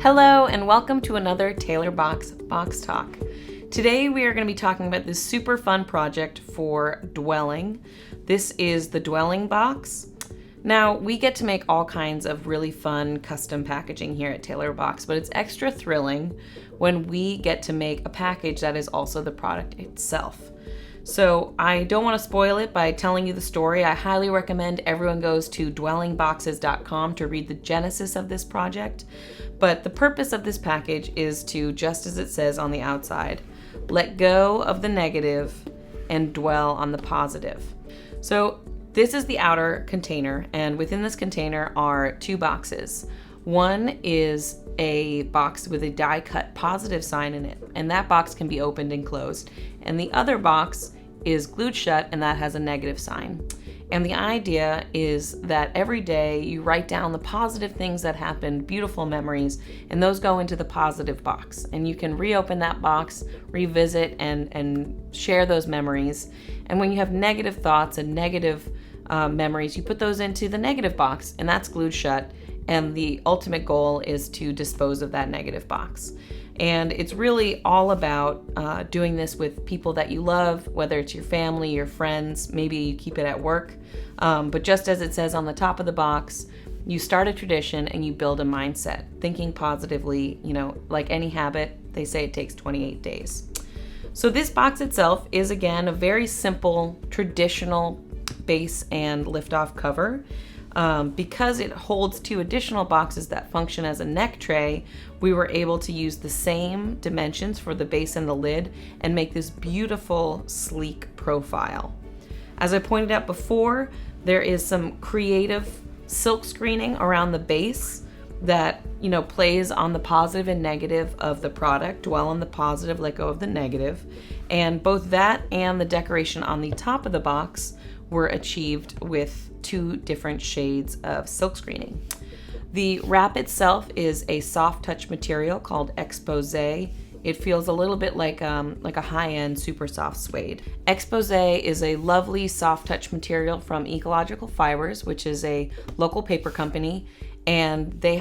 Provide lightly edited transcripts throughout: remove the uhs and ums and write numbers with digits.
Hello and welcome to another Taylor Box Talk. Today we are going to be talking about this super fun project for dwelling. This is the dwelling box. Now we get to make all kinds of really fun custom packaging here at Taylor Box, but it's extra thrilling when we get to make a package that is also the product itself. So I don't want to spoil it by telling you the story. I highly recommend everyone goes to dwellingboxes.com to read the genesis of this project. But the purpose of this package is to, just as it says on the outside, let go of the negative and dwell on the positive. So this is the outer container, and within this container are two boxes. One is a box with a die-cut positive sign in it, and that box can be opened and closed. And the other box is glued shut, and that has a negative sign. And the idea is that every day you write down the positive things that happened, beautiful memories, and those go into the positive box. And you can reopen that box, revisit, and share those memories. And when you have negative thoughts and negative memories, you put those into the negative box, and that's glued shut. And the ultimate goal is to dispose of that negative box. And it's really all about doing this with people that you love, whether it's your family, your friends, maybe you keep it at work. But just as it says on the top of the box, you start a tradition and you build a mindset. Thinking positively, like any habit, they say it takes 28 days. So this box itself is, again, a very simple, traditional base and lift-off cover. Because it holds two additional boxes that function as a neck tray, we were able to use the same dimensions for the base and the lid and make this beautiful, sleek profile. As I pointed out before, there is some creative silk screening around the base that, plays on the positive and negative of the product. Dwell on the positive, let go of the negative. And both that and the decoration on the top of the box were achieved with two different shades of silk screening. The wrap itself is a soft touch material called Expose. It feels a little bit like a high-end super soft suede. Expose is a lovely soft touch material from Ecological Fibers, which is a local paper company, and they're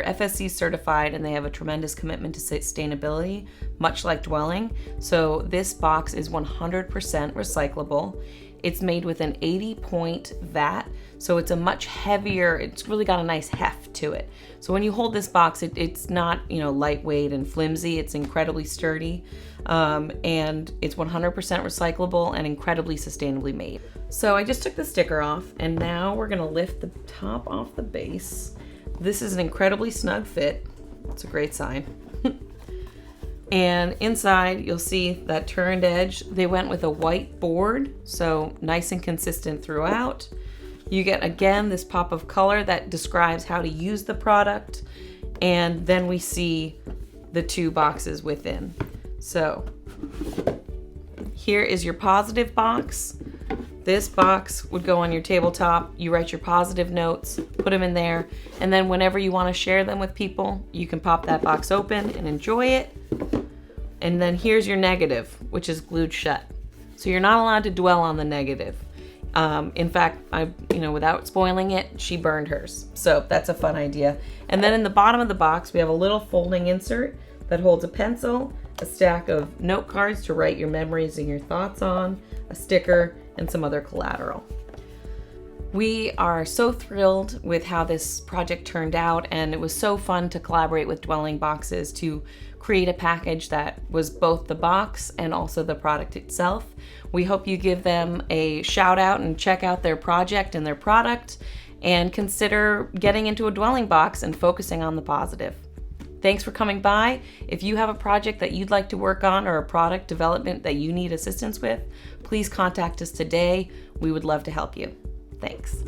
FSC certified, and they have a tremendous commitment to sustainability, much like dwelling. So this box is 100% recyclable. It's made with an 80-point vat, so it's a much heavier, it's really got a nice heft to it. So when you hold this box, it's not, lightweight and flimsy. It's incredibly sturdy, and it's 100% recyclable and incredibly sustainably made. So I just took the sticker off, and now we're gonna lift the top off the base. This is an incredibly snug fit. It's a great sign. And inside, you'll see that turned edge. They went with a white board, so nice and consistent throughout. You get, again, this pop of color that describes how to use the product. And then we see the two boxes within. So here is your positive box. This box would go on your tabletop. You write your positive notes, put them in there, and then whenever you want to share them with people, you can pop that box open and enjoy it. And then here's your negative, which is glued shut. So you're not allowed to dwell on the negative. In fact, without spoiling it, she burned hers. So that's a fun idea. And then in the bottom of the box, we have a little folding insert that holds a pencil, a stack of note cards to write your memories and your thoughts on, a sticker, and some other collateral. We are so thrilled with how this project turned out, and it was so fun to collaborate with Dwelling Boxes to create a package that was both the box and also the product itself. We hope you give them a shout out and check out their project and their product, and consider getting into a dwelling box and focusing on the positive. Thanks for coming by. If you have a project that you'd like to work on or a product development that you need assistance with, please contact us today. We would love to help you. Thanks.